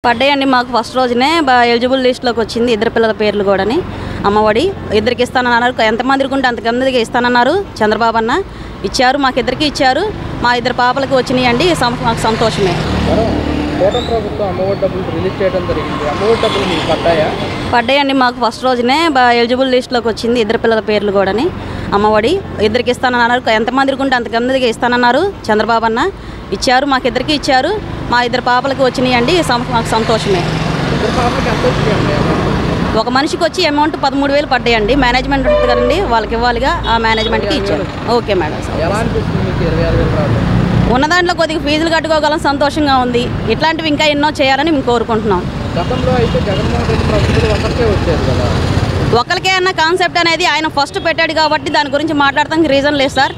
పడ్డాయండి మాకు ఫస్ట్ రోజునే ఎలిజిబుల్ లిస్ట్లోకి వచ్చింది. ఇద్దరు పిల్లల పేర్లు కూడాని అమ్మఒడి ఇద్దరికి ఇస్తానన్నారు. ఎంతమందికి ఉంటే అంతమందికి ఇస్తానన్నారు. చంద్రబాబు అన్న ఇచ్చారు, మాకు ఇద్దరికి ఇచ్చారు. మా ఇద్దరు పాపలకి వచ్చినాయండి. మాకు సంతోషమే. పడ్డాయండి మాకు ఫస్ట్ రోజునే ఎలిజిబుల్ లిస్ట్లోకి వచ్చింది. ఇద్దరు పిల్లల పేర్లు కూడాని అమ్మఒడి ఇద్దరికి ఇస్తానన్నారు. ఎంతమందికి ఉంటే అంతమందికి ఇస్తానన్నారు. చంద్రబాబు అన్న ఇచ్చారు, మాకు ఇద్దరికి ఇచ్చారు. మా ఇద్దరు పాపలకి వచ్చినాయండి. మాకు సంతోషమే. ఒక మనిషికి వచ్చి అమౌంట్ 13,000 పడ్డాయండి. మేనేజ్మెంట్ ఉంటుంది కదండి, వాళ్ళకి ఇవ్వాలిగా, ఆ మేనేజ్మెంట్కి ఇచ్చారు. Okay madam. ఉన్న దాంట్లో కొద్దిగా ఫీజులు కట్టుకోగలం, సంతోషంగా ఉంది. ఇట్లాంటివి ఇంకా ఎన్నో చేయాలని మేము కోరుకుంటున్నాం. ఒకరికే అన్న కాన్సెప్ట్ అనేది ఆయన ఫస్ట్ పెట్టాడు కాబట్టి దాని గురించి మాట్లాడటానికి రీజన్ లేదు సార్.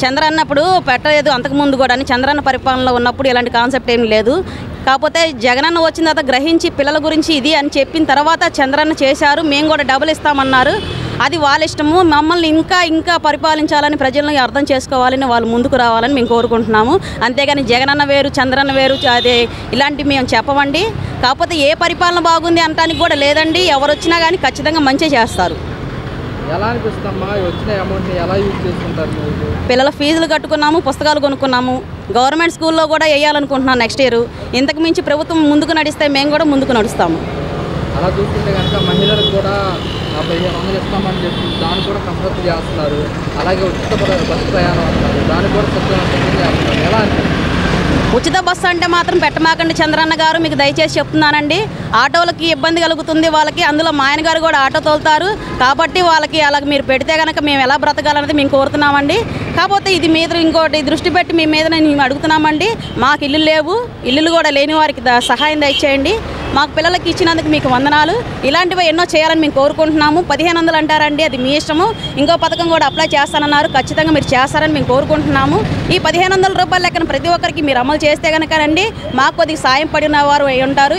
చంద్రన్న అప్పుడు పెట్టలేదు, అంతకుముందు కూడా చంద్రన్న పరిపాలనలో ఉన్నప్పుడు ఇలాంటి కాన్సెప్ట్ ఏం లేదు. కాకపోతే జగనన్న వచ్చిన తర్వాత గ్రహించి పిల్లల గురించి ఇది అని చెప్పిన తర్వాత చంద్రన్న చేశారు. మేము కూడా డబుల్ ఇస్తామన్నారు. అది వాళ్ళ ఇష్టము. మమ్మల్ని ఇంకా పరిపాలించాలని ప్రజలను అర్థం చేసుకోవాలని వాళ్ళు ముందుకు రావాలని మేము కోరుకుంటున్నాము. అంతేగాని జగనన్న వేరు చంద్రన్న వేరు అదే ఇలాంటివి మేము చెప్పమండి. కాకపోతే ఏ పరిపాలన బాగుంది అనడానికి కూడా లేదండి. ఎవరు వచ్చినా కానీ ఖచ్చితంగా మంచిగా చేస్తారు. పిల్లల ఫీజులు కట్టుకున్నాము, పుస్తకాలు కొనుక్కున్నాము. గవర్నమెంట్ స్కూల్లో కూడా వేయాలనుకుంటున్నాం నెక్స్ట్ ఇయర్. ఇంతకు మించి ప్రభుత్వం ముందుకు నడిస్తే మేము కూడా ముందుకు నడుస్తాము. అలా చూస్తుంటే కనుక మహిళలకు కూడా 1500 ఇస్తామని చెప్పి దాన్ని కూడా కసరత్తు చేస్తున్నారు. అలాగే ఉచిత బస్సు ప్రయాణం అంటారు, దాన్ని కూడా చేస్తున్నారు. ఎలా అనిపిస్తుంది? ఉచిత బస్సు అంటే మాత్రం పెట్టమాకండి చంద్రన్న గారు, మీకు దయచేసి చెప్తున్నానండి. ఆటోలకి ఇబ్బంది కలుగుతుంది వాళ్ళకి. అందులో మా ఆయన గారు కూడా ఆటో తోలుతారు కాబట్టి వాళ్ళకి అలా మీరు పెడితే కనుక మేము ఎలా బ్రతకాలనేది మేము కోరుతున్నామండి. కాకపోతే ఇది మీద ఇంకోటి దృష్టి పెట్టి మీ మీద మేము అడుగుతున్నామండి. మాకు ఇల్లు లేవు, ఇల్లులు కూడా లేని వారికి సహాయం దయచేయండి. మాకు పిల్లలకి ఇచ్చినందుకు మీకు వందనాలు. ఇలాంటివి ఎన్నో చేయాలని మేము కోరుకుంటున్నాము. 1500 అంటారండి, అది మీ ఇష్టము. ఇంకో పథకం కూడా అప్లై చేస్తానన్నారు, ఖచ్చితంగా మీరు చేస్తారని మేము కోరుకుంటున్నాము. ఈ 1500 రూపాయల లెక్కన ప్రతి ఒక్కరికి మీరు అమలు చేస్తే కనుక రండి మాకు కొద్దిగా సాయం పడిన వారు ఉంటారు.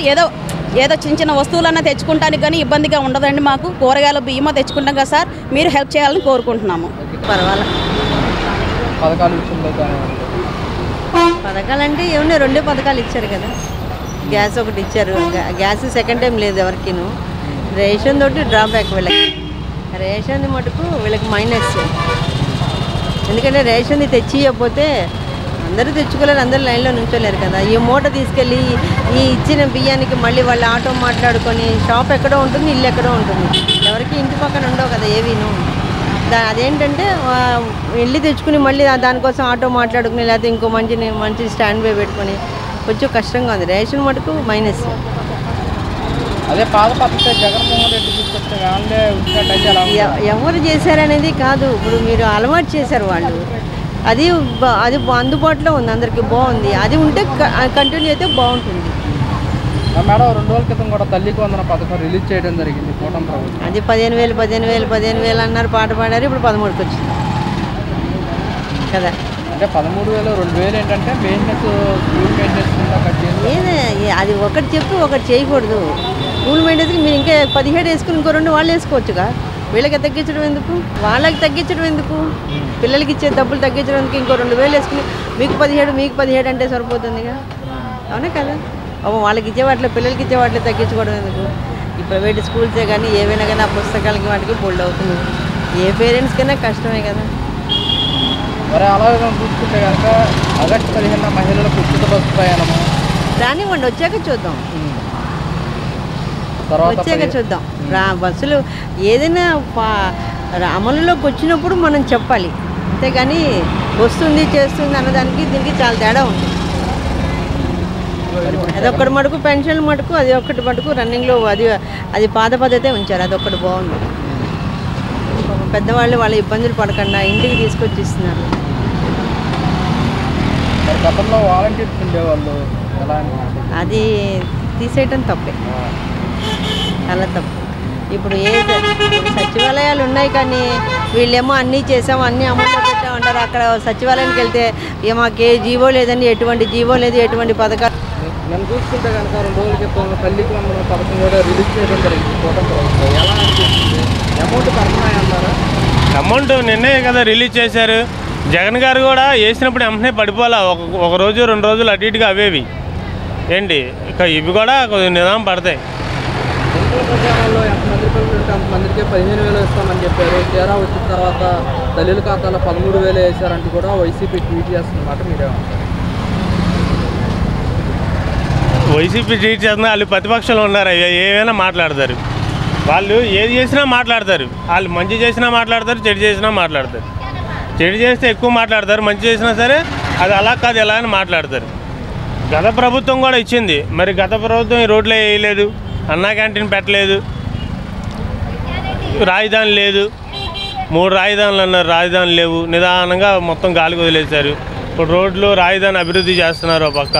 ఏదో చిన్న వస్తువులన్నా తెచ్చుకుంటానికి కానీ ఇబ్బందిగా ఉండదండి. మాకు కూరగాయలు బియ్యమో తెచ్చుకుంటాం కదా సార్, మీరు హెల్ప్ చేయాలని కోరుకుంటున్నాము. పథకాలు అంటే ఏమన్నా 2 పథకాలు ఇచ్చారు కదా. గ్యాస్ ఒకటి ఇచ్చారు, గ్యాస్ సెకండ్ టైం లేదు ఎవరికిను. రేషన్ తోటి డ్రాబ్యాక్ వీళ్ళకి. రేషన్ మటుకు వీళ్ళకి మైనస్. ఎందుకంటే రేషన్ తెచ్చి ఇవ్వకపోతే అందరూ తెచ్చుకోలేరు, అందరూ లైన్లో నుంచోలేరు కదా. ఈ మూట తీసుకెళ్ళి ఈ ఇచ్చిన బియ్యానికి మళ్ళీ వాళ్ళు ఆటో మాట్లాడుకొని షాప్ ఎక్కడో ఉంటుంది, ఇల్లు ఎక్కడో ఉంటుంది. ఎవరికి ఇంటి పక్కన ఉండవు కదా ఏవీను. అదేంటంటే వెళ్ళి తెచ్చుకుని మళ్ళీ దానికోసం ఆటో మాట్లాడుకుని లేకపోతే ఇంకో మంచి స్టాండ్ బై పెట్టుకొని కొంచెం కష్టంగా ఉంది. రేషన్ మటుకు మైనస్. అదే పాత పద్ధతి జగన్మోహన్ రెడ్డి తీసుకొస్తే ఎవరు చేశారనేది కాదు, ఇప్పుడు మీరు అలవాటు చేశారు వాళ్ళు. అది అందుబాటులో ఉంది, అందరికీ బాగుంది. అది ఉంటే కంటిన్యూ అయితే బాగుంటుంది. మేడం 2 రోజుల క్రితం కూడా తల్లికి వందన పథకం రిలీజ్ చేయడం జరిగింది కూటమి ప్రభుత్వం. అది 15,000 అన్నారు, పాట పాడారు. ఇప్పుడు 13కి వచ్చింది కదా. అంటే 13,000 2,000 ఏంటంటే మెయింటెనెన్స్, స్కూల్ మెయింటెనెన్స్. అది ఒకటి చెప్పి ఒకటి చేయకూడదు. స్కూల్ మెయింటెనెన్స్కి మీరు ఇంకా 17 వేసుకుని ఇంకో 2 వాళ్ళు వేసుకోవచ్చుగా. వీళ్ళకి తగ్గించడం ఎందుకు, వాళ్ళకి తగ్గించడం ఎందుకు? పిల్లలకి ఇచ్చే డబ్బులు తగ్గించడానికి ఇంకో 2,000 వేసుకుని మీకు 17 అంటే సరిపోతుందిగా. అవునా కదా. వాళ్ళకి ఇచ్చే వాటిలో పిల్లలకి ఇచ్చే వాటిలో తగ్గించుకోవడం ఎందుకు? ఈ ప్రైవేట్ స్కూల్సే కానీ ఏవైనా కానీ ఆ పుస్తకాలకి వాటికి బోల్డ్ అవుతుంది. ఏ పేరెంట్స్కైనా కష్టమే కదా. మరి అలాగే చూసుకుంటే కనుక ఆగస్టు 15 మహిళలకు ఉచిత బస్సు ప్రయాణము రానివ్వండి, వచ్చాక చూద్దాం. చూద్దాం. బస్సులు ఏదైనా అమలులోకి వచ్చినప్పుడు మనం చెప్పాలి. అంతేగాని వస్తుంది చేస్తుంది అన్నదానికి దీనికి చాలా తేడా ఉంటుంది. అదొక్కటి మటుకు పెన్షన్ మటుకు అది ఒక్కటి మటుకు రన్నింగ్లో అది పాత పద్ధతే ఉంచారు. అదొక్కటి బాగుంది. పెద్దవాళ్ళు వాళ్ళ ఇబ్బందులు పడకుండా ఇంటికి తీసుకొచ్చి ఇస్తున్నారు. గతంలో వాలంటీర్స్ ఉండేవాళ్ళు, అది తీసేయటం తప్పే, చాలా తప్పు. ఇప్పుడు సచివాలయాలు ఉన్నాయి కానీ వీళ్ళేమో అన్నీ చేసాము, అన్నీ అమల్లో పెట్టామంటారు. అక్కడ సచివాలయానికి వెళ్తే మాకు ఏ జీవో లేదని, ఎటువంటి జీవో లేదు, ఎటువంటి పథకాలు. నేను చూసుకుంటే కనుక 2 రోజుల క్రితం తల్లికి వందన పథకం కూడా రిలీజ్ చేయడం జరిగింది కూటమి ప్రభుత్వం. ఎలా అనిపిస్తుంది? అమౌంట్ పడుతున్నాయన్నారా? అమౌంట్ నిన్నే కదా రిలీజ్ చేశారు. జగన్ గారు కూడా వేసినప్పుడు వెంటనే పడిపోలా, 1 రోజు 2 రోజులు అటు ఇటుగా అవేవి. ఏంటి ఇక ఇవి కూడా కొద్దిగా నిదానం పడతాయి. ఎన్నికల ప్రచారంలో ఎంతమంది పిల్లలు ఉంటే అంతమందికి 15,000 ఇస్తామని చెప్పారు. తీరా వచ్చిన తర్వాత తల్లుల ఖాతాలో 13,000 వేశారంటూ కూడా వైసీపీ ట్వీట్ చేస్తున్నమాట. మీరేమంటారు? వైసీపీ ట్వీట్ చేస్తున్నా వాళ్ళు ప్రతిపక్షంలో ఉన్నారు, ఏమైనా మాట్లాడతారు. వాళ్ళు ఏది చేసినా మాట్లాడతారు. వాళ్ళు మంచి చేసినా మాట్లాడతారు, చెడు చేసినా మాట్లాడతారు. చెడు చేస్తే ఎక్కువ మాట్లాడతారు, మంచి చేసినా సరే అది అలా కాదు ఎలా అని మాట్లాడతారు. గత ప్రభుత్వం కూడా ఇచ్చింది, మరి గత ప్రభుత్వం ఈ రోడ్లే వేయలేదు, అన్నా క్యాంటీన్ పెట్టలేదు, రాజధాని లేదు, 3 రాజధానులు అన్నారు, రాజధాని లేవు, నిదానంగా మొత్తం గాలికి వదిలేశారు. ఇప్పుడు రోడ్లు రాజధాని అభివృద్ధి చేస్తున్నారు. ఒక పక్క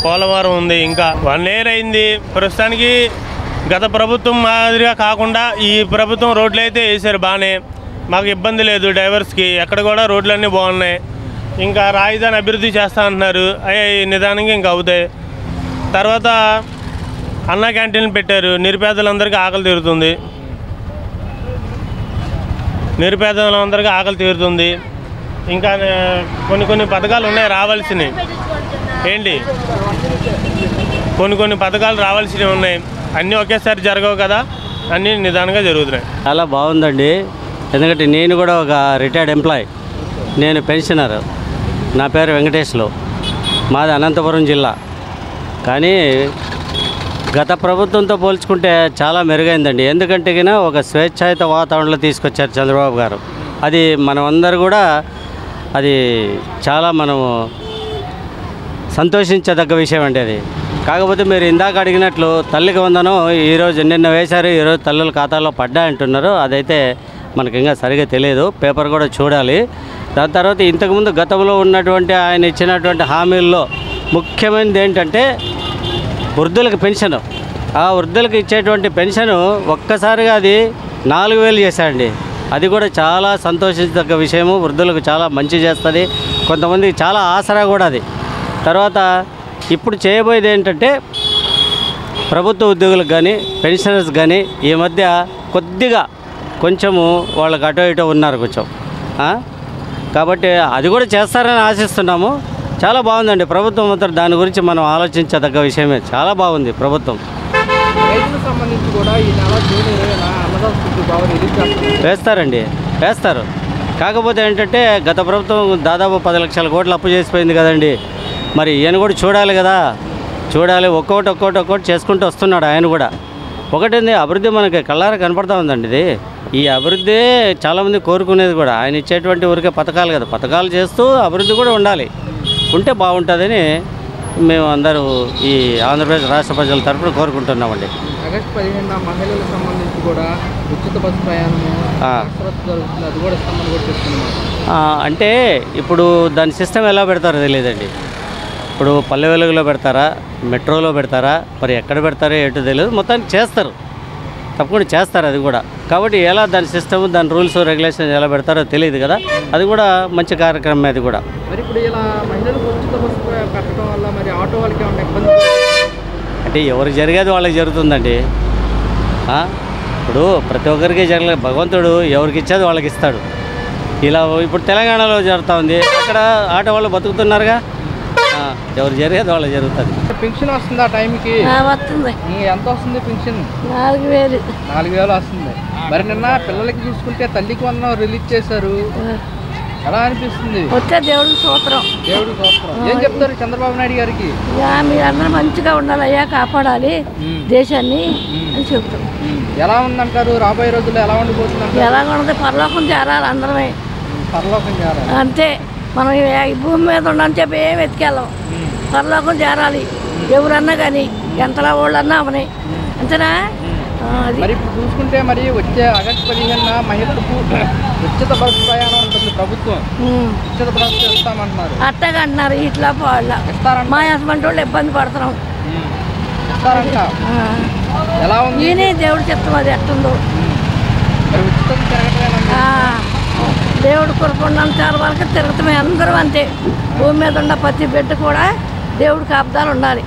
పోలవరం ఉంది, ఇంకా 1 year అయింది. ప్రస్తుతానికి గత ప్రభుత్వం మాదిరిగా కాకుండా ఈ ప్రభుత్వం రోడ్లు అయితే వేసారు బాగానే, మాకు ఇబ్బంది లేదు. డ్రైవర్స్కి ఎక్కడ కూడా రోడ్లన్నీ బాగున్నాయి. ఇంకా రాజధాని అభివృద్ధి చేస్తా అంటున్నారు, అవి నిదానంగా ఇంకా అవుతాయి. తర్వాత అన్నా క్యాంటీన్లు పెట్టారు, నిరుపేదలందరికీ ఆకలి తీరుతుంది. నిరుపేదలందరికీ ఆకలి తీరుతుంది. ఇంకా కొన్ని పథకాలు ఉన్నాయి రావాల్సినవి. ఏంటి కొన్ని పథకాలు రావాల్సినవి ఉన్నాయి. అన్నీ ఒకేసారి జరగవు కదా, అన్నీ నిదానంగా జరుగుతున్నాయి. చాలా బాగుందండి. ఎందుకంటే నేను కూడా ఒక రిటైర్డ్ ఎంప్లాయ్, నేను పెన్షనర్. నా పేరు వెంకటేశ్లు, మాది అనంతపురం జిల్లా. కానీ గత ప్రభుత్వంతో పోల్చుకుంటే చాలా మెరుగైందండి. ఎందుకంటే కినా ఒక స్వేచ్ఛాయుత వాతావరణంలో తీసుకొచ్చారు చంద్రబాబు గారు. అది మనమందరూ కూడా అది చాలా మనము సంతోషించదగ్గ విషయం అండి అది. కాకపోతే మీరు ఇందాక అడిగినట్లు తల్లికి వందనం ఈరోజు నిన్న వేశారు, ఈరోజు తల్లుల ఖాతాలో పడ్డాయంటున్నారు. అదైతే మనకి ఇంకా సరిగా తెలియదు, పేపర్ కూడా చూడాలి. దాని తర్వాత ఇంతకుముందు గతంలో ఉన్నటువంటి ఆయన ఇచ్చినటువంటి హామీల్లో ముఖ్యమైనది ఏంటంటే వృద్ధులకు పెన్షను. ఆ వృద్ధులకు ఇచ్చేటువంటి పెన్షను ఒక్కసారిగా అది 4,000 చేశాడండి. అది కూడా చాలా సంతోషించదగ్గ విషయము. వృద్ధులకు చాలా మంచి చేస్తుంది, కొంతమందికి చాలా ఆసరా కూడా అది. తర్వాత ఇప్పుడు చేయబోయేది ఏంటంటే ప్రభుత్వ ఉద్యోగులకు కానీ పెన్షనర్స్ కానీ ఈ మధ్య కొద్దిగా కొంచెము వాళ్ళకి అటో ఇటో ఉన్నారు కొంచెం. కాబట్టి అది కూడా చేస్తారని ఆశిస్తున్నాము. చాలా బాగుందండి ప్రభుత్వం. మాత్రం దాని గురించి మనం ఆలోచించదగ్గ విషయమే. చాలా బాగుంది ప్రభుత్వం. రైతులకు సంబంధించి కూడా ఈ నెల జూన్ 20న అన్నదాత సుఖీభావ రిలీజ్ చేస్తారు. వేస్తారు. కాకపోతే ఏంటంటే గత ప్రభుత్వం దాదాపు 10 లక్షల కోట్లు అప్పు చేసిపోయింది కదండి. మరి ఈయన కూడా చూడాలి కదా, ఒక్కొక్కటి చేసుకుంటూ వస్తున్నాడు ఆయన కూడా. ఒకటేంది అభివృద్ధి మనకి కళ్ళారా కనపడతా ఉందండి. ఇది ఈ అభివృద్ధి చాలామంది కోరుకునేది కూడా. ఆయన ఇచ్చేటువంటి ఊరికే పథకాలు కదా, పథకాలు చేస్తూ అభివృద్ధి కూడా ఉండాలి, ఉంటే బాగుంటుందని మేము అందరూ ఈ ఆంధ్రప్రదేశ్ రాష్ట్ర ప్రజల తరఫున కోరుకుంటున్నామండి. ఆగస్టు 15న మహిళలకు సంబంధించి కూడా ఉచిత బస్సు ప్రయాణము జరుగుతుంది, అది కూడా ఇస్తామని కూడా చెప్తున్నాం. అంటే ఇప్పుడు దాని సిస్టమ్ ఎలా పెడతారో తెలియదండి. ఇప్పుడు పల్లె వెలుగులో పెడతారా, మెట్రోలో పెడతారా, మరి ఎక్కడ పెడతారో ఏంటో తెలియదు. మొత్తానికి చేస్తారు, తప్పకుండా చేస్తారు అది కూడా. కాబట్టి ఎలా దాని సిస్టమ్, దాని రూల్స్ రెగ్యులేషన్స్ ఎలా పెడతారో తెలియదు కదా. అది కూడా మంచి కార్యక్రమం అది కూడా. మరి ఇప్పుడు ఇలా మహిళలకు ఉచిత బస్సు పెట్టడం వల్ల మరి ఆటో వాళ్ళకి ఏమైనా ఇబ్బంది? అంటే ఎవరికి జరిగేది వాళ్ళకి జరుగుతుందండి. ఇప్పుడు ప్రతి ఒక్కరికి జరగలేదు, భగవంతుడు ఎవరికి ఇచ్చేది వాళ్ళకి ఇస్తాడు. ఇలా ఇప్పుడు తెలంగాణలో జరుగుతూ ఉంది, అక్కడ ఆటో వాళ్ళు బతుకుతున్నారుగా. ఎవరు జరిగేది వాళ్ళకి జరుగుతుంది. పెన్షన్ వస్తుంది ఆ టైంకి? వస్తుంది. ఎంత వస్తుంది పెన్షన్? 4,000 వస్తుంది. మరి నిన్న పిల్లలకి చూసుకుంటే తల్లికి వందనం రిలీజ్ చేశారు, ఎలా అనిపిస్తుంది? వచ్చే దేవుడికి స్తోత్రం. ఏం చెప్తారు చంద్రబాబు నాయుడు గారికి? మీరందరూ మంచిగా ఉండాలయ్యా, కాపాడాలి దేశాన్ని అని చెప్తాం. ఎలా ఉందంటారు రాబోయే రోజుల్లో? ఎలా ఉండిపోతుంది? ఎలా ఉండదు, పరలోకం చేరాలి అందరమే. పరలోకం చేరాలి అంతే. మనం ఈ భూమి మీద ఉండని చెప్పి ఏం వెతికెళ్ళాం, పరలోకం చేరాలి. ఎవరన్నా కానీ ఎంతలా వాళ్ళన్నా అవని, అంతేనా? మరి ఇప్పుడు చూసుకుంటే మరి వచ్చే ఆగస్టు 15న మహిళలకు ఉచిత బస్సు ప్రయాణం ఉంటుంది ప్రభుత్వం. ఉచిత బస్సు ఇస్తామంటున్నారు. అట్టగా అంటున్నారు, ఇట్లా వాళ్ళ మా హస్బెండ్ వాళ్ళు ఇబ్బంది పడుతున్నాం. ఇస్తారంట. ఎలా ఉంది? నేనే దేవుడు చెప్తాం అది ఎట్టుందో. మరి ఉచితం తిరగట్లేదమ్మా. దేవుడు కొనుక్కున్నంత వరకు తిరుగుతామే అందరూ అంతే. భూమి మీద ఉన్న ప్రతి బిడ్డ కూడా దేవుడికి అబ్దాలు ఉండాలి.